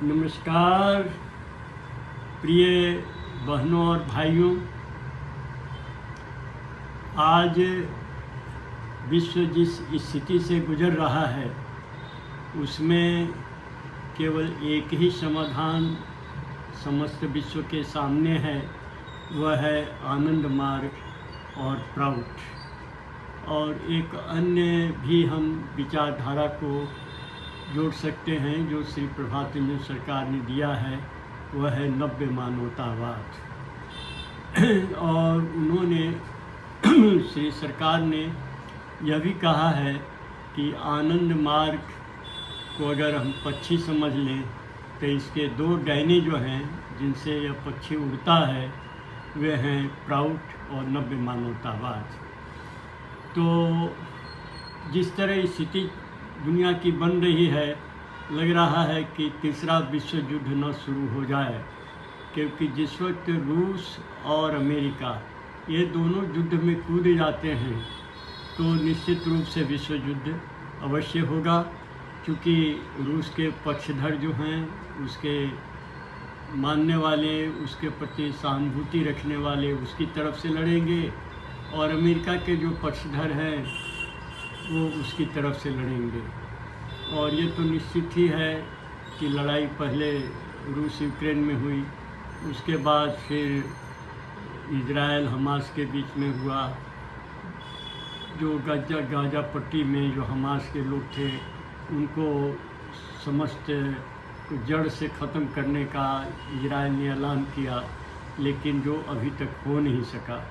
नमस्कार प्रिय बहनों और भाइयों, आज विश्व जिस स्थिति से गुजर रहा है उसमें केवल एक ही समाधान समस्त विश्व के सामने है, वह है आनंद मार्ग और प्राउड। और एक अन्य भी हम विचारधारा को जोड़ सकते हैं जो श्री प्रभात रंजन सरकार ने दिया है, वह है नव्य मानवतावाद। और उन्होंने श्री सरकार ने यह भी कहा है कि आनंद मार्ग को अगर हम पक्षी समझ लें तो इसके दो डैने जो हैं जिनसे यह पक्षी उड़ता है वे हैं प्राउड और नव्य मानवतावाद। तो जिस तरह स्थिति दुनिया की बन रही है, लग रहा है कि तीसरा विश्व युद्ध न शुरू हो जाए, क्योंकि जिस वक्त रूस और अमेरिका ये दोनों युद्ध में कूद जाते हैं तो निश्चित रूप से विश्व युद्ध अवश्य होगा, क्योंकि रूस के पक्षधर जो हैं, उसके मानने वाले, उसके प्रति सहानुभूति रखने वाले उसकी तरफ से लड़ेंगे और अमेरिका के जो पक्षधर हैं वो उसकी तरफ से लड़ेंगे। और ये तो निश्चित ही है कि लड़ाई पहले रूस यूक्रेन में हुई, उसके बाद फिर इजराइल हमास के बीच में हुआ। जो गाजा पट्टी में जो हमास के लोग थे उनको समस्त जड़ से ख़त्म करने का इजराइल ने ऐलान किया, लेकिन जो अभी तक हो नहीं सका।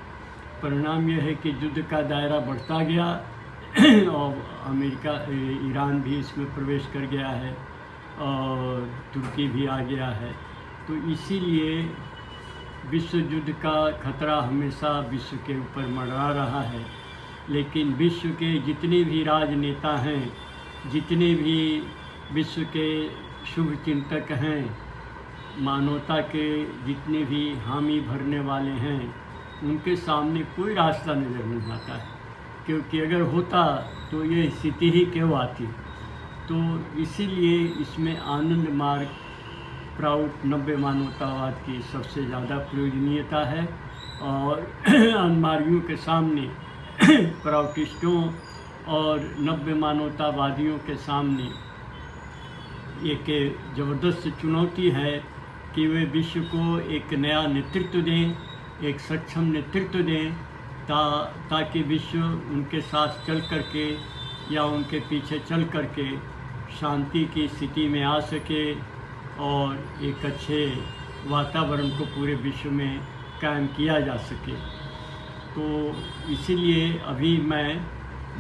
परिणाम यह है कि युद्ध का दायरा बढ़ता गया और अमेरिका ईरान भी इसमें प्रवेश कर गया है और तुर्की भी आ गया है। तो इसीलिए विश्व युद्ध का खतरा हमेशा विश्व के ऊपर मंडरा रहा है। लेकिन विश्व के जितने भी राजनेता हैं, जितने भी विश्व के शुभ चिंतक हैं, मानवता के जितने भी हामी भरने वाले हैं, उनके सामने कोई रास्ता नज़र नहीं आता है, क्योंकि अगर होता तो ये स्थिति ही क्यों आती। तो इसीलिए इसमें आनंद मार्ग, प्राउड, नव्य मानवतावाद की सबसे ज़्यादा प्रयोजनीयता है। और अनमार्गियों के सामने, प्राउडिस्टों और नव्य मानवतावादियों के सामने एक ज़बरदस्त चुनौती है कि वे विश्व को एक नया नेतृत्व दें, एक सक्षम नेतृत्व दें, ताकि विश्व उनके साथ चल करके या उनके पीछे चल करके शांति की स्थिति में आ सके और एक अच्छे वातावरण को पूरे विश्व में कायम किया जा सके। तो इसीलिए अभी मैं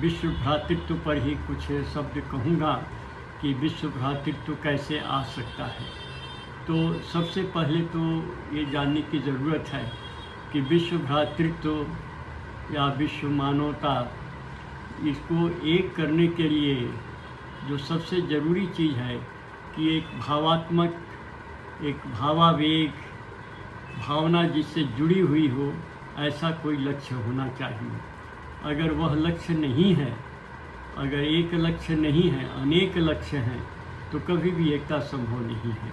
विश्व भ्रातृत्व पर ही कुछ शब्द कहूँगा कि विश्व भ्रातृत्व कैसे आ सकता है। तो सबसे पहले तो ये जानने की ज़रूरत है कि विश्व भ्रातृत्व या विश्व मानवता, इसको एक करने के लिए जो सबसे ज़रूरी चीज़ है कि एक भावात्मक, एक भावावेग, भावना जिससे जुड़ी हुई हो, ऐसा कोई लक्ष्य होना चाहिए। अगर वह लक्ष्य नहीं है, अगर एक लक्ष्य नहीं है, अनेक लक्ष्य हैं, तो कभी भी एकता संभव नहीं है।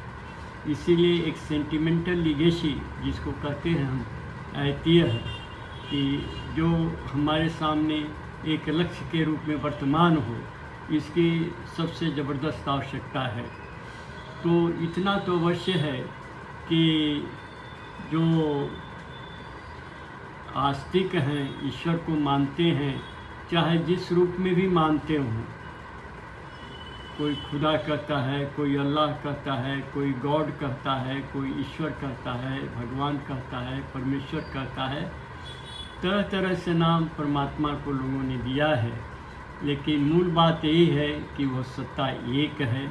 इसीलिए एक सेंटिमेंटल लीगेसी जिसको कहते हैं हम, ऐतिह्य है कि जो हमारे सामने एक लक्ष्य के रूप में वर्तमान हो, इसकी सबसे ज़बरदस्त आवश्यकता है। तो इतना तो अवश्य है कि जो आस्तिक हैं, ईश्वर को मानते हैं, चाहे जिस रूप में भी मानते हों, कोई खुदा कहता है, कोई अल्लाह कहता है, कोई गॉड कहता है, कोई ईश्वर कहता है, भगवान कहता है, परमेश्वर कहता है, तरह तरह से नाम परमात्मा को लोगों ने दिया है। लेकिन मूल बात यही है कि वह सत्ता एक है,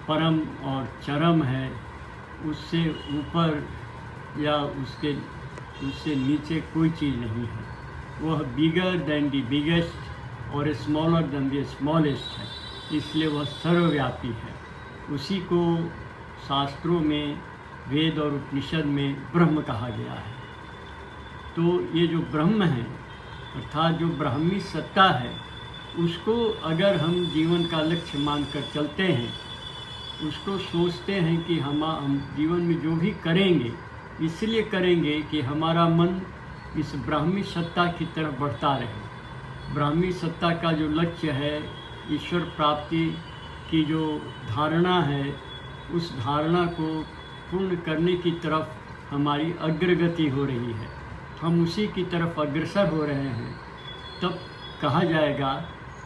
परम और चरम है, उससे ऊपर या उससे नीचे कोई चीज़ नहीं है। वह बिगर दैन द बिगेस्ट और स्मॉलर दैन द स्मॉलेस्ट है, इसलिए वह सर्वव्यापी है। उसी को शास्त्रों में, वेद और उपनिषद में ब्रह्म कहा गया है। तो ये जो ब्रह्म है, अर्थात जो ब्राह्मी सत्ता है, उसको अगर हम जीवन का लक्ष्य मानकर चलते हैं उसको सोचते हैं कि हम जीवन में जो भी करेंगे इसलिए करेंगे कि हमारा मन इस ब्राह्मी सत्ता की तरफ बढ़ता रहे। ब्राह्मी सत्ता का जो लक्ष्य है, ईश्वर प्राप्ति की जो धारणा है, उस धारणा को पूर्ण करने की तरफ हमारी अग्रगति हो रही है, हम उसी की तरफ अग्रसर हो रहे हैं, तब कहा जाएगा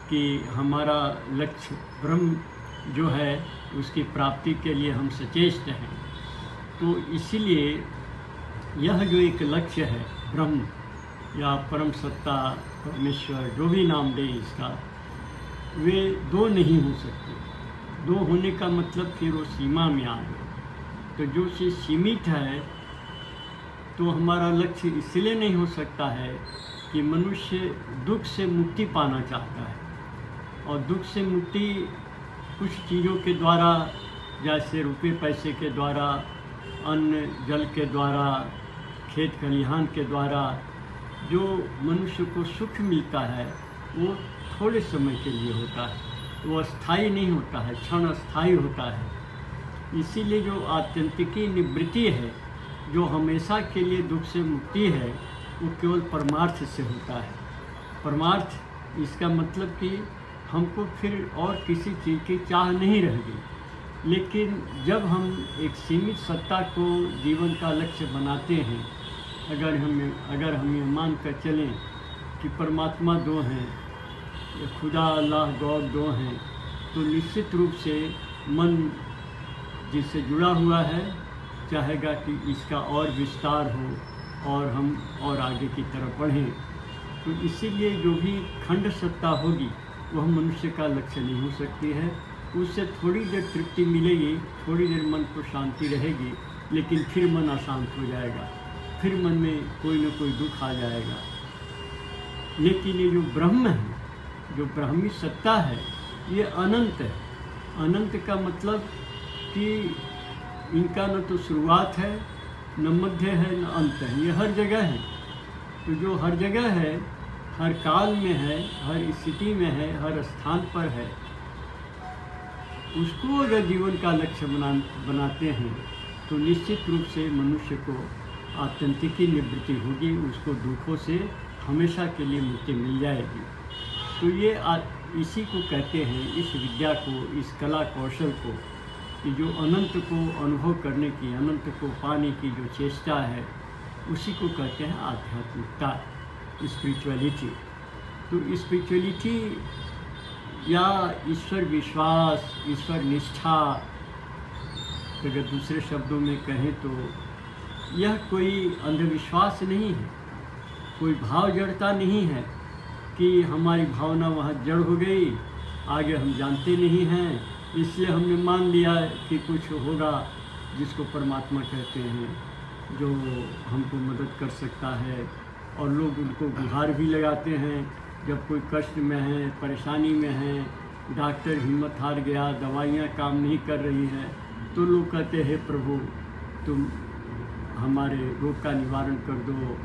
कि हमारा लक्ष्य ब्रह्म जो है उसकी प्राप्ति के लिए हम सचेष्ट हैं। तो इसीलिए यह जो एक लक्ष्य है ब्रह्म या परम सत्ता, परमेश्वर, जो भी नाम दे इसका, वे दो नहीं हो सकते। दो होने का मतलब फिर वो सीमा में आ गए। तो जो चीज़ सीमित है, तो हमारा लक्ष्य इसलिए नहीं हो सकता है कि मनुष्य दुख से मुक्ति पाना चाहता है, और दुख से मुक्ति कुछ चीज़ों के द्वारा, जैसे रुपये पैसे के द्वारा, अन्न जल के द्वारा, खेत खलिहान के द्वारा जो मनुष्य को सुख मिलता है वो थोड़े समय के लिए होता है, वो अस्थाई नहीं होता है, क्षण अस्थाई होता है। इसीलिए जो आत्यंतिकी निवृत्ति है, जो हमेशा के लिए दुख से मुक्ति है, वो केवल परमार्थ से होता है। परमार्थ इसका मतलब कि हमको फिर और किसी चीज़ की चाह नहीं रह गई। लेकिन जब हम एक सीमित सत्ता को जीवन का लक्ष्य बनाते हैं, अगर हम ये मान कर चलें कि परमात्मा दो हैं, खुदा अल्लाह गॉड दो हैं, तो निश्चित रूप से मन जिससे जुड़ा हुआ है चाहेगा कि इसका और विस्तार हो और हम और आगे की तरफ बढ़ें। तो इसीलिए जो भी खंड सत्ता होगी वह मनुष्य का लक्ष्य नहीं हो सकती है। उससे थोड़ी देर तृप्ति मिलेगी, थोड़ी देर मन को शांति रहेगी, लेकिन फिर मन अशांत हो जाएगा, फिर मन में कोई न कोई दुख आ जाएगा। लेकिन ये जो ब्रह्म है, जो ब्राह्मी सत्ता है, ये अनंत है। अनंत का मतलब कि इनका न तो शुरुआत है, न मध्य है, न अंत है, ये हर जगह है। तो जो हर जगह है, हर काल में है, हर स्थिति में है, हर स्थान पर है, उसको अगर जीवन का लक्ष्य बनाते हैं तो निश्चित रूप से मनुष्य को आत्यंतिकी निवृत्ति होगी, उसको दुखों से हमेशा के लिए मुक्ति मिल जाएगी। तो ये इसी को कहते हैं, इस विद्या को, इस कला कौशल को, कि जो अनंत को अनुभव करने की, अनंत को पाने की जो चेष्टा है, उसी को कहते हैं आध्यात्मिकता, स्पिरिचुअलिटी। तो स्पिरिचुअलिटी या ईश्वर विश्वास, ईश्वर निष्ठा, अगर दूसरे शब्दों में कहें तो यह कोई अंधविश्वास नहीं है, कोई भाव जड़ता नहीं है कि हमारी भावना वहाँ जड़ हो गई, आगे हम जानते नहीं हैं, इसलिए हमने मान लिया कि कुछ होगा जिसको परमात्मा कहते हैं, जो हमको मदद कर सकता है। और लोग उनको गुहार भी लगाते हैं जब कोई कष्ट में है, परेशानी में है, डॉक्टर हिम्मत हार गया, दवाइयाँ काम नहीं कर रही हैं, तो लोग कहते हैं प्रभु तुम हमारे रोग का निवारण कर दो,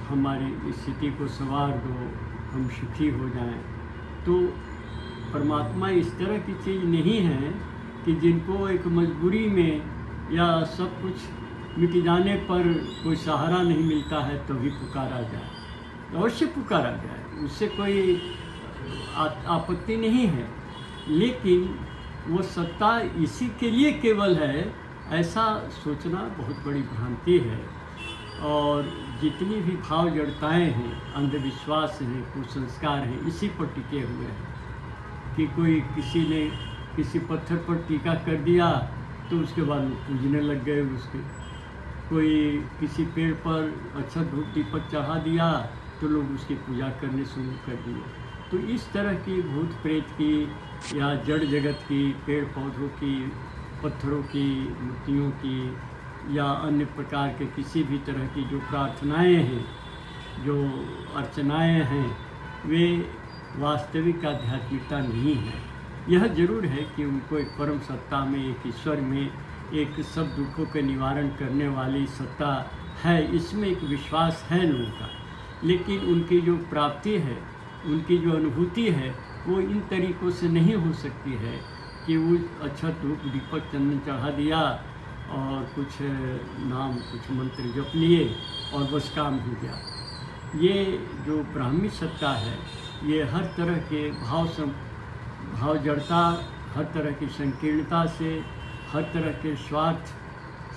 हमारी स्थिति को संवार दो, हम सुखी हो जाएं। तो परमात्मा इस तरह की चीज़ नहीं है कि जिनको एक मजबूरी में या सब कुछ मिट जाने पर कोई सहारा नहीं मिलता है तभी पुकारा जाए, अवश्य पुकारा जाए, उससे कोई आपत्ति नहीं है। लेकिन वो सत्ता इसी के लिए केवल है, ऐसा सोचना बहुत बड़ी भ्रांति है। और जितनी भी भाव जड़ताएँ हैं, अंधविश्वास हैं, कुसंस्कार हैं, इसी पर टिके हुए हैं। कि कोई किसी ने किसी पत्थर पर टीका कर दिया तो उसके बाद वो पूजने लग गए उसके, कोई किसी पेड़ पर अच्छा धूप दीपक चढ़ा दिया तो लोग उसकी पूजा करने शुरू कर दिए। तो इस तरह की भूत प्रेत की या जड़ जगत की, पेड़ पौधों की, पत्थरों की, मूर्तियों की या अन्य प्रकार के किसी भी तरह की जो प्रार्थनाएं हैं, जो अर्चनाएं हैं, वे वास्तविक आध्यात्मिकता नहीं है। यह जरूर है कि उनको एक परम सत्ता में, एक ईश्वर में, एक सब दुखों के निवारण करने वाली सत्ता है, इसमें एक विश्वास है लोगों का। लेकिन उनकी जो प्राप्ति है, उनकी जो अनुभूति है, वो इन तरीक़ों से नहीं हो सकती है कि वो अच्छा धूप दीपक चंदन चढ़ा दिया और कुछ नाम कुछ मंत्र जप लिए और बस काम हो गया। ये जो ब्राह्मी सत्ता है ये हर तरह के भाव जड़ता, हर तरह की संकीर्णता से, हर तरह के स्वार्थ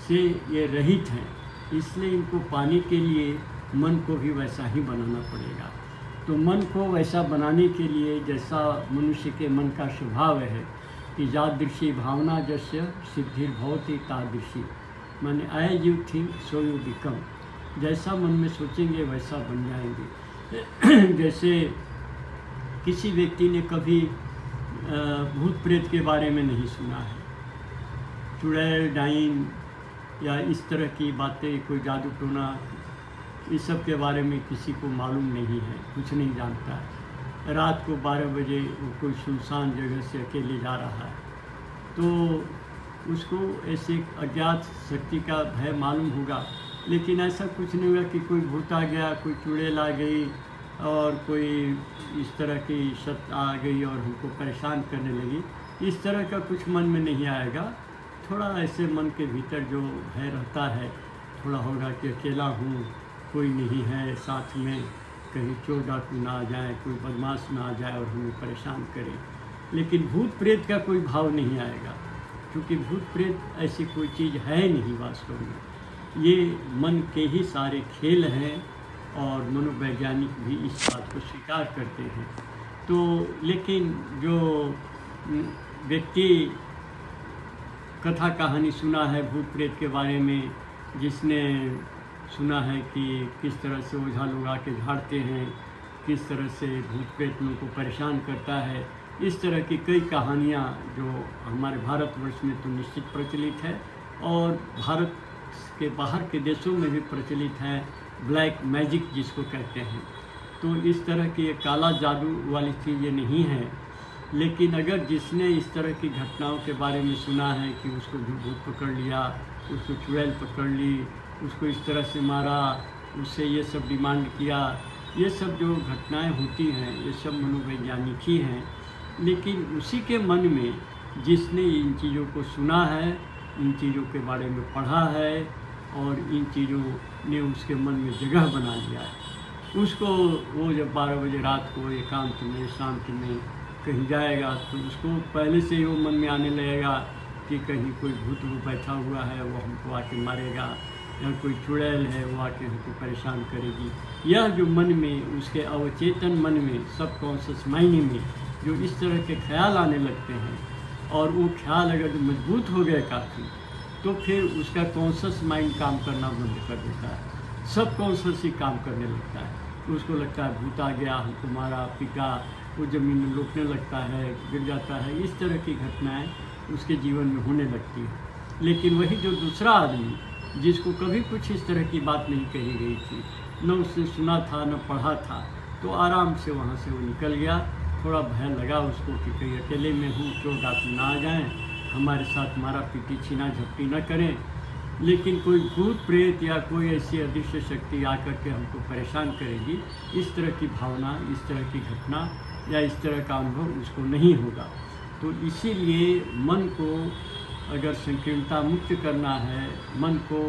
से ये रहित हैं। इसलिए इनको पाने के लिए मन को भी वैसा ही बनाना पड़ेगा। तो मन को वैसा बनाने के लिए जैसा मनुष्य के मन का स्वभाव है कि यादृशी भावना जस्य सिद्धिर्भवति तादृशी, माने as you think so you become, जैसा मन में सोचेंगे वैसा बन जाएंगे। जैसे किसी व्यक्ति ने कभी भूत प्रेत के बारे में नहीं सुना है, चुड़ैल डाइन या इस तरह की बातें, कोई जादू टोना, इस सब के बारे में किसी को मालूम नहीं है, कुछ नहीं जानता है। रात को 12 बजे वो कोई सुनसान जगह से अकेले जा रहा है तो उसको ऐसे अज्ञात शक्ति का भय मालूम होगा, लेकिन ऐसा कुछ नहीं होगा कि कोई भूत आ गया, कोई चुड़ैल आ गई और कोई इस तरह की सत्ता आ गई और हमको परेशान करने लगी। इस तरह का कुछ मन में नहीं आएगा। थोड़ा ऐसे मन के भीतर जो भय रहता है थोड़ा होगा कि अकेला हूँ, कोई नहीं है साथ में, कहीं चोर डाकू ना आ जाए, कोई बदमाश ना आ जाए और हमें परेशान करे। लेकिन भूत प्रेत का कोई भाव नहीं आएगा, क्योंकि भूत प्रेत ऐसी कोई चीज़ है नहीं वास्तव में। ये मन के ही सारे खेल हैं और मनोवैज्ञानिक भी इस बात को स्वीकार करते हैं। तो लेकिन जो व्यक्ति कथा कहानी सुना है भूत प्रेत के बारे में, जिसने सुना है कि किस तरह से ओझा लोग आके झाड़ते हैं, किस तरह से भूत प्रेत लोगों को परेशान करता है, इस तरह की कई कहानियाँ जो हमारे भारतवर्ष में तो निश्चित प्रचलित है और भारत के बाहर के देशों में भी प्रचलित है, ब्लैक मैजिक जिसको कहते हैं। तो इस तरह की काला जादू वाली चीज़ें नहीं है। लेकिन अगर जिसने इस तरह की घटनाओं के बारे में सुना है कि उसको भूत पकड़ लिया, उसको चुड़ैल पकड़ ली, उसको इस तरह से मारा, उससे ये सब डिमांड किया, ये सब जो घटनाएं होती हैं ये सब मनोवैज्ञानिक ही हैं। लेकिन उसी के मन में जिसने इन चीज़ों को सुना है, इन चीज़ों के बारे में पढ़ा है और इन चीज़ों ने उसके मन में जगह बना लिया है, उसको वो जब 12 बजे रात को एकांत में शांत में कहीं जाएगा तो उसको पहले से ही वो मन में आने लगेगा कि कहीं कोई भूत बैठा हुआ है, वो हमको आके मारेगा, या कोई चुड़ैल है वो आके हमको परेशान करेगी। यह जो मन में उसके अवचेतन मन में सबकॉन्शियस माइंड में जो इस तरह के ख्याल आने लगते हैं और वो ख्याल अगर मजबूत हो गए काफ़ी तो फिर उसका कॉन्शियस माइंड काम करना बंद कर देता है, सब कॉन्शियस ही काम करने लगता है। तो उसको लगता है भूत आ गया, हमको मारा पीटा, वो ज़मीन में लौटने लगता है, गिर जाता है। इस तरह की घटनाएं उसके जीवन में होने लगती है। लेकिन वही जो दूसरा आदमी जिसको कभी कुछ इस तरह की बात नहीं कही गई थी, न उसने सुना था न पढ़ा था, तो आराम से वहाँ से वो निकल गया। थोड़ा भय लगा उसको कि कहीं अकेले में हूँ, चोर डाकू ना आ जाएं, हमारे साथ मारा पीटी छीना झपटी न करें। लेकिन कोई भूत प्रेत या कोई ऐसी अदृश्य शक्ति आकर के हमको परेशान करेगी, इस तरह की भावना, इस तरह की घटना या इस तरह का अनुभव उसको नहीं होगा। तो इसीलिए मन को अगर संकीर्णता मुक्त करना है, मन को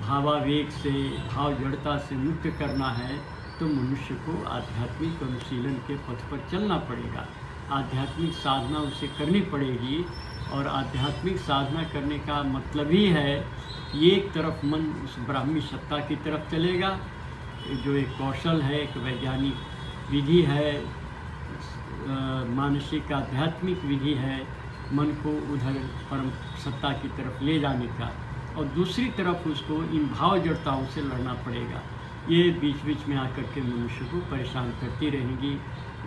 भावावेग से, भाव जड़ता से मुक्त करना है, तो मनुष्य को आध्यात्मिक अनुशीलन के पथ पर चलना पड़ेगा। आध्यात्मिक साधना उसे करनी पड़ेगी और आध्यात्मिक साधना करने का मतलब ही है कि एक तरफ मन उस ब्राह्मी सत्ता की तरफ चलेगा, जो एक कौशल है, एक वैज्ञानिक विधि है, मानसिक आध्यात्मिक विधि है मन को उधर परम सत्ता की तरफ ले जाने का। और दूसरी तरफ उसको इन भाव जड़ताओं से लड़ना पड़ेगा। ये बीच बीच में आकर के मनुष्य को परेशान करती रहेंगी।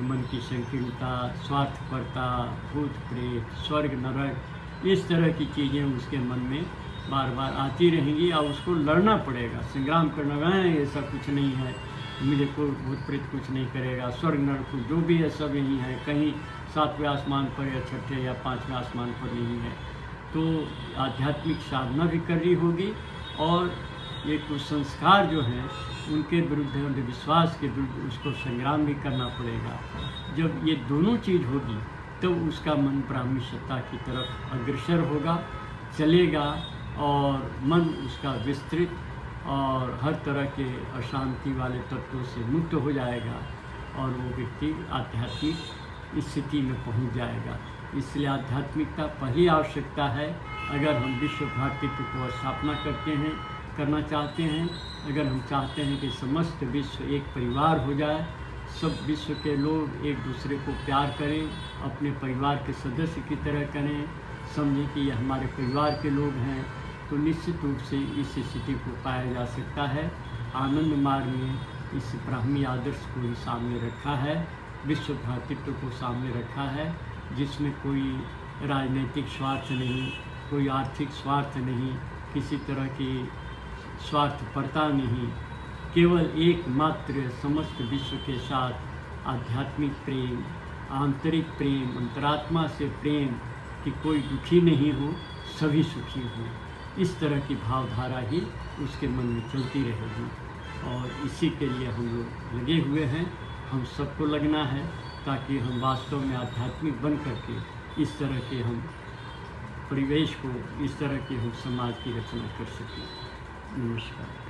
मन की संकीर्णता, स्वार्थपरता, भूत प्रेत, स्वर्ग नरक, इस तरह की चीज़ें उसके मन में बार बार आती रहेंगी और उसको लड़ना पड़ेगा, संग्राम करना है। ऐसा कुछ नहीं है, मेरे को भूत प्रेत कुछ नहीं करेगा, स्वर्ग नरक जो भी है सब यही है, कहीं 7वें आसमान पर या 6ठे या 5वें आसमान पर नहीं है। तो आध्यात्मिक साधना भी करनी होगी और ये कुछ संस्कार जो हैं उनके विरुद्ध, अंधविश्वास के विरुद्ध उसको संग्राम भी करना पड़ेगा। जब ये दोनों चीज़ होगी तो उसका मन ब्राह्मी सत्ता की तरफ अग्रसर होगा, चलेगा और मन उसका विस्तृत और हर तरह के अशांति वाले तत्वों से मुक्त हो जाएगा और वो व्यक्ति आध्यात्मिक स्थिति में पहुंच जाएगा। इसलिए आध्यात्मिकता पहली आवश्यकता है। अगर हम विश्व भ्रातृत्व को स्थापना करना चाहते हैं, अगर हम चाहते हैं कि समस्त विश्व एक परिवार हो जाए, सब विश्व के लोग एक दूसरे को प्यार करें, अपने परिवार के सदस्य की तरह करें, समझें कि ये हमारे परिवार के लोग हैं, तो निश्चित रूप से इस स्थिति को पाया जा सकता है। आनंद मार्ग में इस ब्राह्मी आदर्श को ही सामने रखा है, विश्व भ्रातृत्व को सामने रखा है, जिसमें कोई राजनीतिक स्वार्थ नहीं, कोई आर्थिक स्वार्थ नहीं, किसी तरह की स्वार्थपरता नहीं, केवल एकमात्र समस्त विश्व के साथ आध्यात्मिक प्रेम, आंतरिक प्रेम, अंतरात्मा से प्रेम कि कोई दुखी नहीं हो, सभी सुखी हो। इस तरह की भावधारा ही उसके मन में चलती रहेगी और इसी के लिए हम लोग लगे हुए हैं। हम सबको लगना है ताकि हम वास्तव में आध्यात्मिक बन करके इस तरह के हम परिवेश को, इस तरह के हम समाज की रचना कर सकें। नमस्कार।